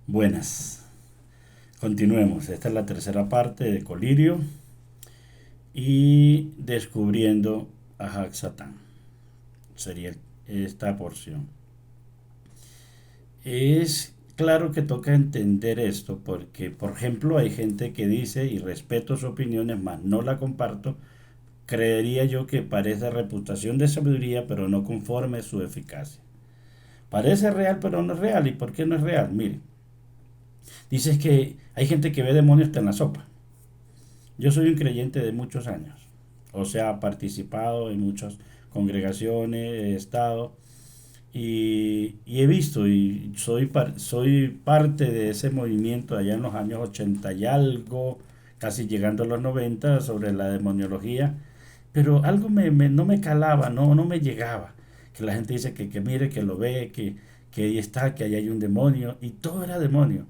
Buenas. Continuemos. Esta es la tercera parte de Colirio y descubriendo a Haxatán. Sería esta porción. Es claro que toca entender esto porque, por ejemplo, hay gente que dice, y respeto sus opiniones, mas no la comparto, creería yo que parece reputación de sabiduría, pero no conforme su eficacia. Parece real, pero no es real. ¿Y por qué no es real? Mire, dices que hay gente que ve demonios hasta en la sopa. Yo soy un creyente de muchos años, o sea, he participado en muchas congregaciones, he estado y he visto y soy parte de ese movimiento allá en los años 80 y algo, casi llegando a los 90 sobre la demoniología, pero algo no me calaba, no me llegaba. Que la gente dice que mire, que lo ve, que ahí está, que ahí hay un demonio y todo era demonio.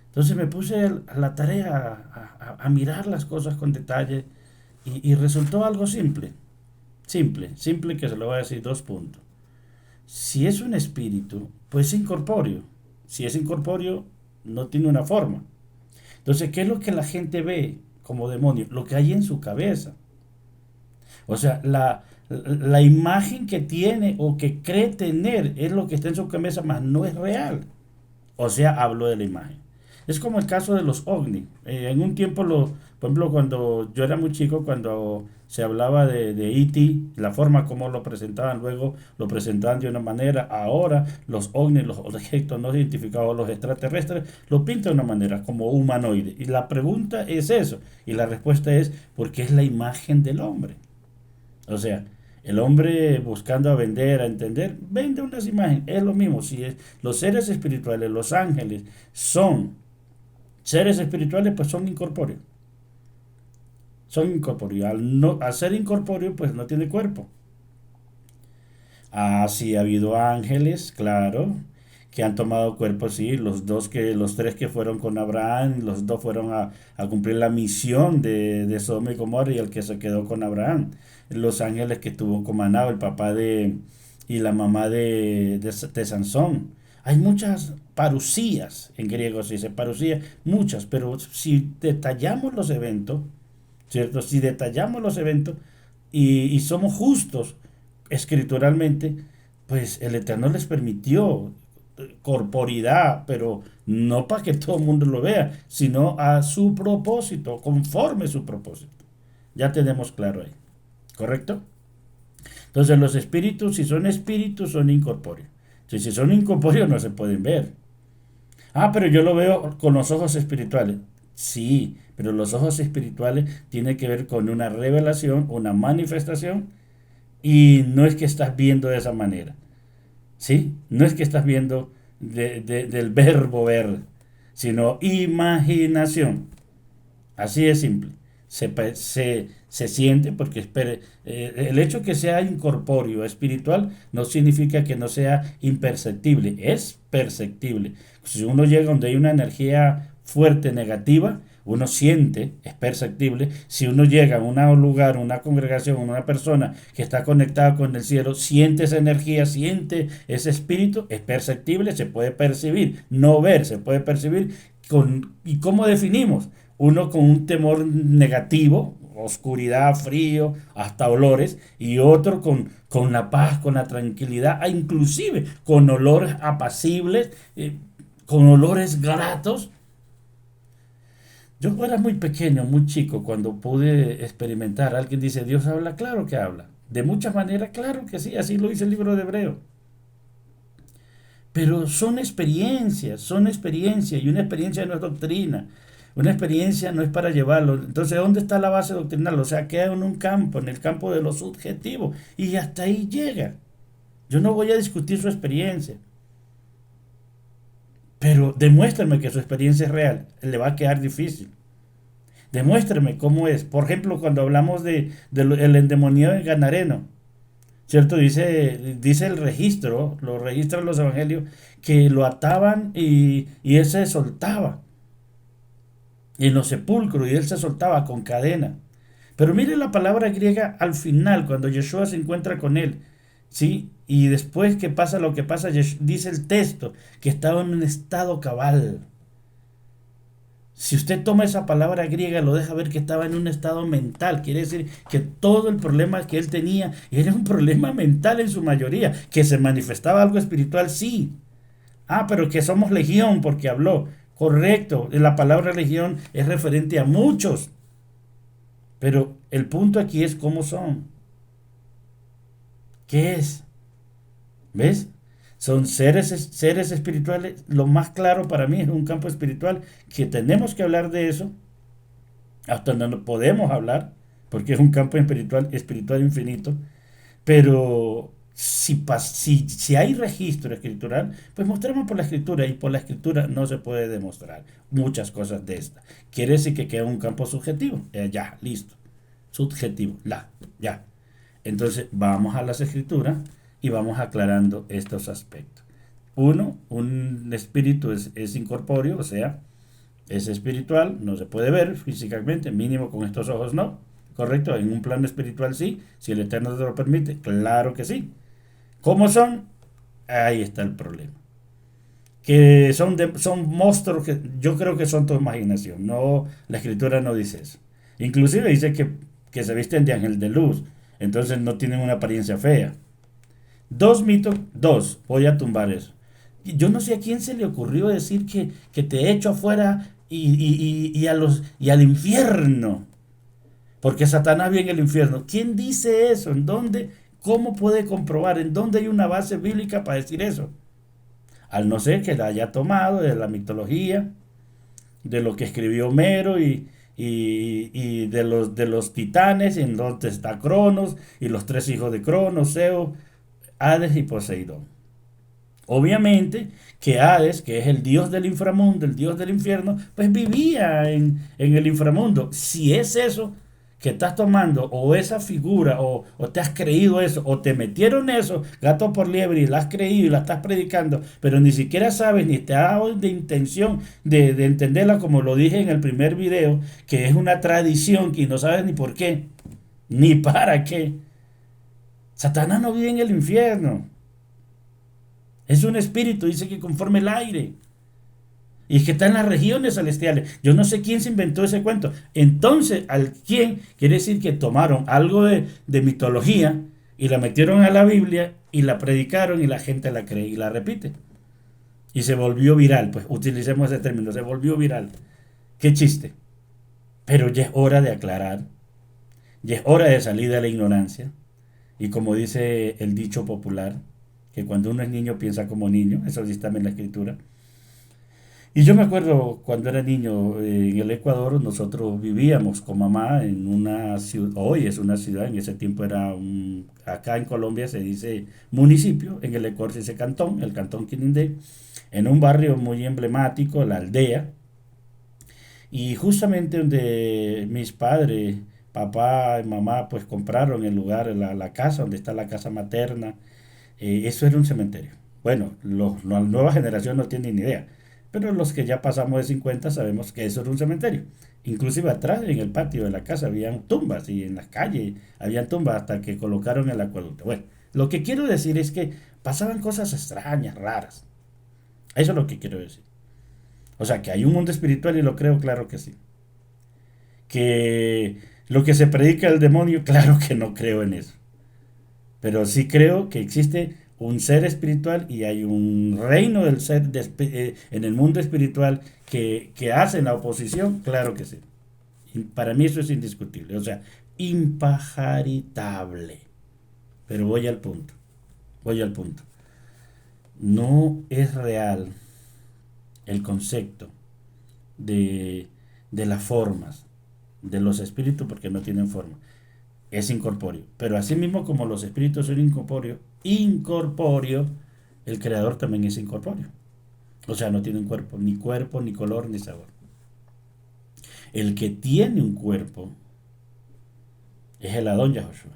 Entonces me puse a la tarea a mirar las cosas con detalle y resultó algo simple, simple que se lo voy a decir dos puntos. Si es un espíritu, pues es incorpóreo. Si es incorpóreo, no tiene una forma. Entonces, ¿qué es lo que la gente ve como demonio? Lo que hay en su cabeza. O sea, la imagen que tiene o que cree tener es lo que está en su cabeza, más no es real. O sea, hablo de la imagen. Es como el caso de los ovnis. En un tiempo, por ejemplo, cuando yo era muy chico, cuando se hablaba de E.T., la forma como lo presentaban, luego lo presentaban de una manera, ahora los ovnis, los objetos no identificados, los extraterrestres, lo pintan de una manera, como humanoide. Y la pregunta es eso, y la respuesta es porque es la imagen del hombre. O sea, el hombre buscando a vender, a entender, vende unas imágenes. Es lo mismo. Si es, los seres espirituales, los ángeles, son seres espirituales, pues son incorpóreos. Son incorpóreos. Al ser incorpóreo, pues no tiene cuerpo. Ah, sí, ha habido ángeles, claro, que han tomado cuerpo, sí, los tres que fueron con Abraham, los dos fueron a cumplir la misión de Sodoma y Gomorra y el que se quedó con Abraham. Los ángeles que tuvo con Maná, el papá de y la mamá de Sansón. Hay muchas parusías, en griego se dice parusías, muchas, pero si detallamos los eventos, ¿cierto? Si detallamos los eventos y somos justos escrituralmente, pues el Eterno les permitió corporidad, pero no para que todo el mundo lo vea, sino a su propósito, conforme a su propósito. Ya tenemos claro ahí, ¿correcto? Entonces los espíritus, son incorpóreos. Entonces, si son incorpóreos no se pueden ver. Ah, pero yo lo veo con los ojos espirituales. Sí, pero los ojos espirituales tienen que ver con una revelación, una manifestación, y no es que estás viendo de esa manera. ¿Sí? No es que estás viendo del verbo ver, sino imaginación. Así de simple. Se siente porque el hecho que sea incorpóreo, espiritual, no significa que no sea imperceptible, es perceptible. Si uno llega donde hay una energía fuerte negativa, uno siente, es perceptible. Si uno llega a un lugar, una congregación, una persona que está conectada con el cielo, siente esa energía, siente ese espíritu, es perceptible, se puede percibir, no ver, se puede percibir. ¿Y cómo definimos? Uno con un temor negativo, oscuridad, frío, hasta olores, y otro con la paz, con la tranquilidad, inclusive con olores apacibles, con olores gratos. Yo era muy pequeño, muy chico, cuando pude experimentar. Alguien dice, Dios habla, claro que habla. De muchas maneras, claro que sí, así lo dice el libro de Hebreo. Pero son experiencias, y una experiencia no es doctrina. Una experiencia no es para llevarlo. Entonces, ¿dónde está la base doctrinal? O sea, queda en un campo, en el campo de lo subjetivo, y hasta ahí llega. Yo no voy a discutir su experiencia, pero demuéstrame que su experiencia es real. Le va a quedar difícil. Demuéstrame cómo es. Por ejemplo, cuando hablamos el endemoniado en Ganareno, ¿cierto? Dice el registro, lo registran los evangelios, que lo ataban y él se soltaba en los sepulcros y él se soltaba con cadena. Pero mire la palabra griega al final, cuando Yeshua se encuentra con él, ¿sí? Y después que pasa lo que pasa, dice el texto que estaba en un estado cabal. Si usted toma esa palabra griega, lo deja ver que estaba en un estado mental. Quiere decir que todo el problema que él tenía era un problema mental en su mayoría. Que se manifestaba algo espiritual, sí. Ah, pero que somos legión porque habló. Correcto, la palabra legión es referente a muchos. Pero el punto aquí es cómo son. ¿Qué es? ¿Ves? Son seres espirituales. Lo más claro para mí es un campo espiritual que tenemos que hablar de eso hasta donde no podemos hablar, porque es un campo espiritual infinito, pero si hay registro escritural, pues mostremos por la escritura, y por la escritura no se puede demostrar muchas cosas de esta. Quiere decir que queda un campo subjetivo, ya, listo, subjetivo, ya. Entonces vamos a las escrituras y vamos aclarando estos aspectos. Uno, un espíritu es incorpóreo, o sea, es espiritual, no se puede ver físicamente, mínimo con estos ojos no. ¿Correcto? En un plano espiritual sí, si el Eterno te lo permite, claro que sí. ¿Cómo son? Ahí está el problema. Que son monstruos que yo creo que son tu imaginación, no, la escritura no dice eso. Inclusive dice que se visten de ángel de luz, entonces no tienen una apariencia fea. Dos mitos, dos, voy a tumbar eso. Yo no sé a quién se le ocurrió decir que te echo afuera y al infierno. Porque Satanás vive en el infierno. ¿Quién dice eso? ¿En dónde? ¿Cómo puede comprobar? ¿En dónde hay una base bíblica para decir eso? Al no ser que la haya tomado de la mitología, de lo que escribió Homero y de los titanes, en donde está Cronos y los tres hijos de Cronos, Zeus, Hades y Poseidón. Obviamente que Hades, que es el dios del inframundo, el dios del infierno, pues vivía en el inframundo. Si es eso que estás tomando, o esa figura, o te has creído eso, o te metieron eso, gato por liebre, y la has creído y la estás predicando, pero ni siquiera sabes, ni te has dado de intención de entenderla, como lo dije en el primer video, que es una tradición que no sabes ni por qué, ni para qué. Satanás no vive en el infierno. Es un espíritu, dice que conforme el aire. Y que está en las regiones celestiales. Yo no sé quién se inventó ese cuento. Entonces, al quién quiere decir que tomaron algo de mitología y la metieron a la Biblia y la predicaron y la gente la cree y la repite. Y se volvió viral, pues utilicemos ese término, se volvió viral. Qué chiste. Pero ya es hora de aclarar, ya es hora de salir de la ignorancia. Y como dice el dicho popular, que cuando uno es niño piensa como niño, eso sí está en la escritura. Y yo me acuerdo cuando era niño en el Ecuador, nosotros vivíamos con mamá en una ciudad, hoy es una ciudad, en ese tiempo era acá en Colombia se dice municipio, en el Ecuador se dice cantón, el cantón Quinindé, en un barrio muy emblemático, la aldea, y justamente donde mis padres, papá y mamá, pues compraron el lugar, la casa, donde está la casa materna, eso era un cementerio. Bueno, la nueva generación no tiene ni idea, pero los que ya pasamos de 50 sabemos que eso era un cementerio. Inclusive atrás, en el patio de la casa, habían tumbas y en las calles habían tumbas hasta que colocaron el acueducto. Bueno, lo que quiero decir es que pasaban cosas extrañas, raras. Eso es lo que quiero decir. O sea, que hay un mundo espiritual y lo creo, claro que sí. Que lo que se predica del demonio, claro que no creo en eso. Pero sí creo que existe un ser espiritual y hay un reino del ser en el mundo espiritual que hacen la oposición, claro que sí. Y para mí eso es indiscutible, o sea, impajaritable. Pero voy al punto. No es real el concepto de, de las formas, de los espíritus porque no tienen forma. Es incorpóreo. Pero así mismo como los espíritus son incorpóreo, el creador también es incorpóreo. O sea, no tiene un cuerpo, ni color, ni sabor. El que tiene un cuerpo es el Adón Yahushua.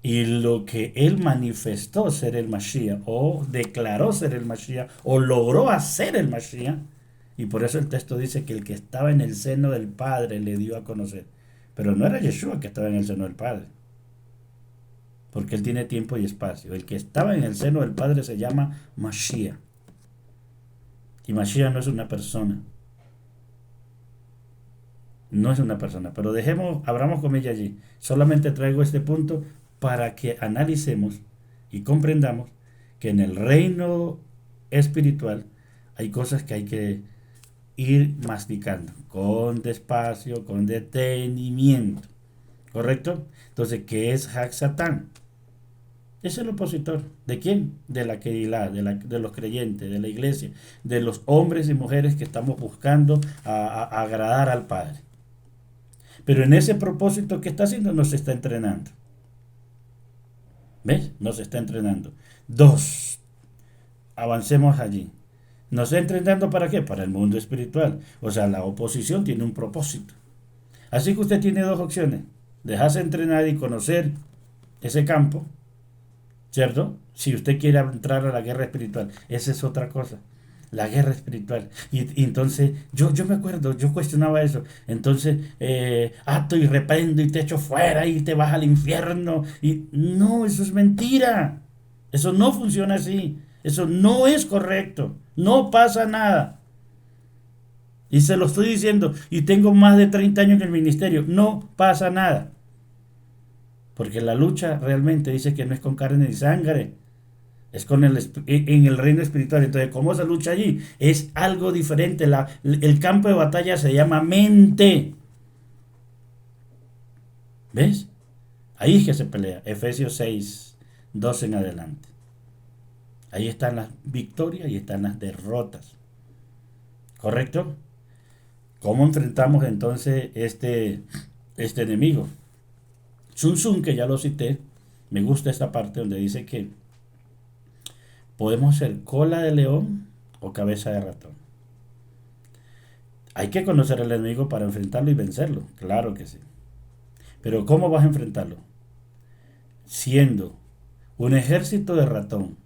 Y lo que él manifestó ser el Mashiach, o declaró ser el Mashiach, o logró hacer el Mashiach, y por eso el texto dice que el que estaba en el seno del Padre le dio a conocer. Pero no era Yeshua que estaba en el seno del Padre. porque Él tiene tiempo y espacio. El que estaba en el seno del Padre se llama Mashiach. Y Mashiach no es una persona. No es una persona. Pero abramos comillas allí. Solamente traigo este punto para que analicemos y comprendamos que en el reino espiritual hay cosas que hay que ir masticando con despacio, con detenimiento. ¿Correcto? Entonces, ¿qué es Hag Satán? Es el opositor. ¿De quién? De la Keilah, de los creyentes, de la iglesia, de los hombres y mujeres que estamos buscando a agradar al Padre. Pero en ese propósito que está haciendo nos está entrenando. ¿Ves? Nos está entrenando. Dos, avancemos allí. ¿Nos está entrenando para qué? Para el mundo espiritual. O sea, la oposición tiene un propósito. Así que usted tiene dos opciones. Dejarse entrenar y conocer ese campo, ¿cierto? Si usted quiere entrar a la guerra espiritual, esa es otra cosa. La guerra espiritual. Y entonces, yo me acuerdo, yo cuestionaba eso. Entonces, ato y reprendo y te echo fuera y te vas al infierno. Y no, eso es mentira. Eso no funciona así. Eso no es correcto. No pasa nada. Y se lo estoy diciendo. Y tengo más de 30 años en el ministerio. No pasa nada. Porque la lucha realmente dice que no es con carne ni sangre. Es en el reino espiritual. Entonces, ¿cómo se lucha allí? Es algo diferente. El campo de batalla se llama mente. ¿Ves? Ahí es que se pelea. Efesios 6, 12 en adelante. Ahí están las victorias y están las derrotas. ¿Correcto? ¿Cómo enfrentamos entonces este enemigo? Sun Tzu, que ya lo cité, me gusta esta parte donde dice que podemos ser cola de león o cabeza de ratón. Hay que conocer al enemigo para enfrentarlo y vencerlo, claro que sí. Pero ¿cómo vas a enfrentarlo? Siendo un ejército de ratón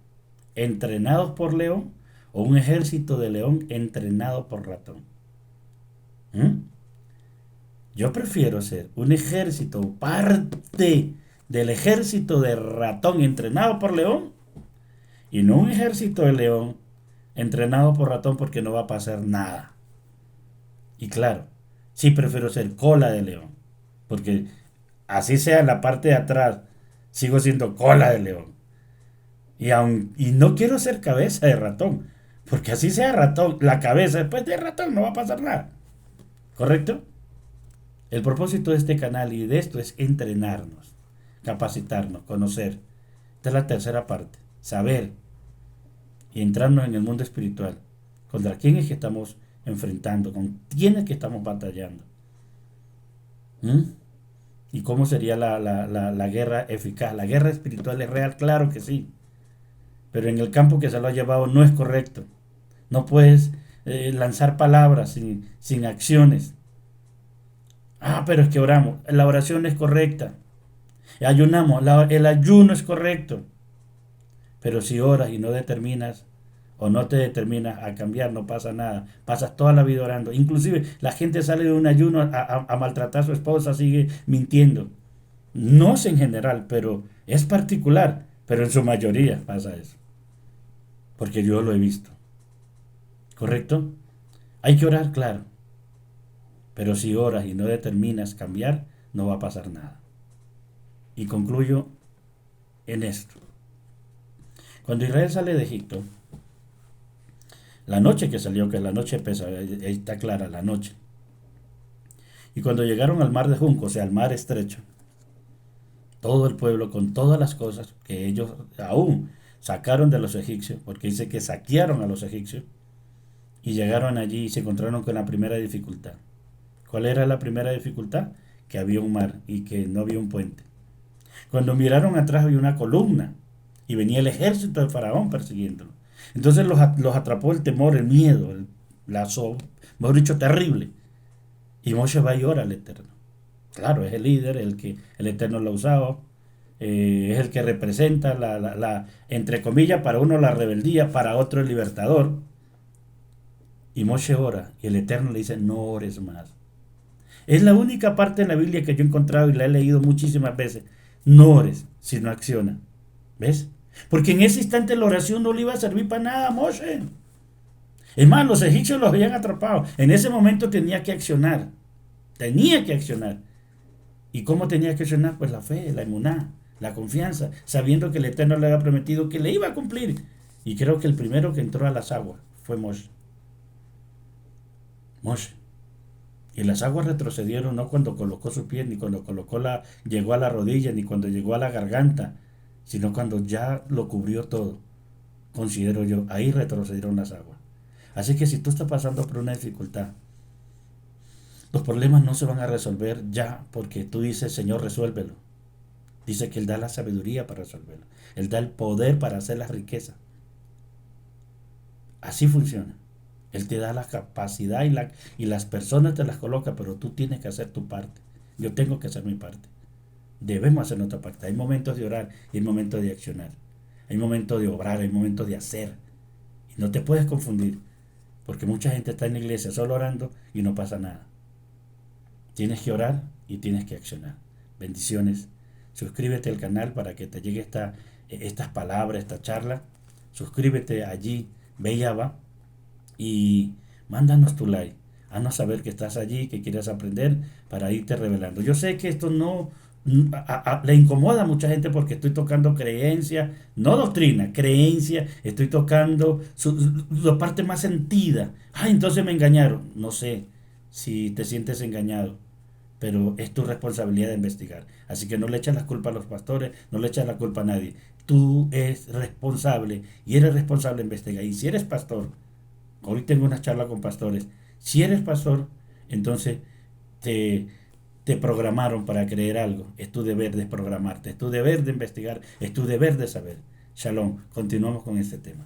entrenados por león o un ejército de león entrenado por ratón. Yo prefiero ser un ejército, parte del ejército de ratón entrenado por león y no un ejército de león entrenado por ratón porque no va a pasar nada. Y claro, sí prefiero ser cola de león, porque así sea en la parte de atrás, sigo siendo cola de león. Y no quiero ser cabeza de ratón, porque así sea ratón, la cabeza después de ratón no va a pasar nada. ¿Correcto? El propósito de este canal y de esto es entrenarnos, capacitarnos, conocer. Esta es la tercera parte, saber y entrarnos en el mundo espiritual. ¿Contra quién es que estamos enfrentando? ¿Con quién es que estamos batallando? ¿Y cómo sería la guerra eficaz? ¿La guerra espiritual es real? Claro que sí. Pero en el campo que se lo ha llevado no es correcto. No puedes lanzar palabras sin acciones. Pero es que oramos. La oración es correcta. Ayunamos. El ayuno es correcto. Pero si oras y no determinas o no te determinas a cambiar, no pasa nada. Pasas toda la vida orando. Inclusive la gente sale de un ayuno a maltratar a su esposa, sigue mintiendo. No es en general, pero es particular. Pero en su mayoría pasa eso. Porque yo lo he visto. ¿Correcto? Hay que orar, claro. Pero si oras y no determinas cambiar, no va a pasar nada. Y concluyo en esto. Cuando Israel sale de Egipto, la noche que salió, que la noche pesa, ahí está clara la noche. Y cuando llegaron al mar de Junco, o sea, al mar estrecho, todo el pueblo con todas las cosas que ellos aún sacaron de los egipcios, porque dice que saquearon a los egipcios, y llegaron allí y se encontraron con la primera dificultad. ¿Cuál era la primera dificultad? Que había un mar y que no había un puente. Cuando miraron atrás había una columna y venía el ejército de Faraón persiguiéndolo. Entonces los atrapó el temor, el miedo, mejor dicho, terrible. Y Moshe va y llora al Eterno. Claro, es el líder, el que el Eterno lo ha usado, es el que representa entre comillas, para uno la rebeldía, para otro el libertador. Y Moshe ora y el Eterno le dice, no ores más. Es la única parte en la Biblia que yo he encontrado y la he leído muchísimas veces. No ores. si no acciona. ¿Ves? Porque en ese instante la oración no le iba a servir para nada a Moshe. Es más, los egipcios los habían atrapado. En ese momento tenía que accionar. Tenía que accionar. ¿Y cómo tenía que accionar? Pues la fe, la emuná, la confianza, sabiendo que el Eterno le había prometido que le iba a cumplir. Y creo que el primero que entró a las aguas fue Moshe. Moshe. Y las aguas retrocedieron no cuando colocó su pie, ni cuando llegó a la rodilla, ni cuando llegó a la garganta, sino cuando ya lo cubrió todo. Considero yo, ahí retrocedieron las aguas. Así que si tú estás pasando por una dificultad, los problemas no se van a resolver ya porque tú dices, Señor, resuélvelo. Dice que Él da la sabiduría para resolverlo. Él da el poder para hacer las riquezas. Así funciona. Él te da la capacidad y las personas te las coloca, pero tú tienes que hacer tu parte. Yo tengo que hacer mi parte. Debemos hacer nuestra parte. Hay momentos de orar y hay momentos de accionar. Hay momentos de obrar, hay momentos de hacer. Y no te puedes confundir, porque mucha gente está en la iglesia solo orando y no pasa nada. Tienes que orar y tienes que accionar. Bendiciones. Suscríbete al canal para que te llegue estas palabras, esta charla. Suscríbete allí, ve y va y mándanos tu like. Haznos saber que estás allí, que quieres aprender para irte revelando. Yo sé que esto no le incomoda a mucha gente porque estoy tocando creencia, no doctrina, creencia, estoy tocando la parte más sentida. Ah, entonces me engañaron. No sé si te sientes engañado, pero es tu responsabilidad de investigar. Así que no le echas la culpa a los pastores, no le echas la culpa a nadie. Tú eres responsable y eres responsable de investigar. Y si eres pastor, hoy tengo una charla con pastores, si eres pastor, entonces te, te programaron para creer algo. Es tu deber de programarte, es tu deber de investigar, es tu deber de saber. Shalom, continuamos con este tema.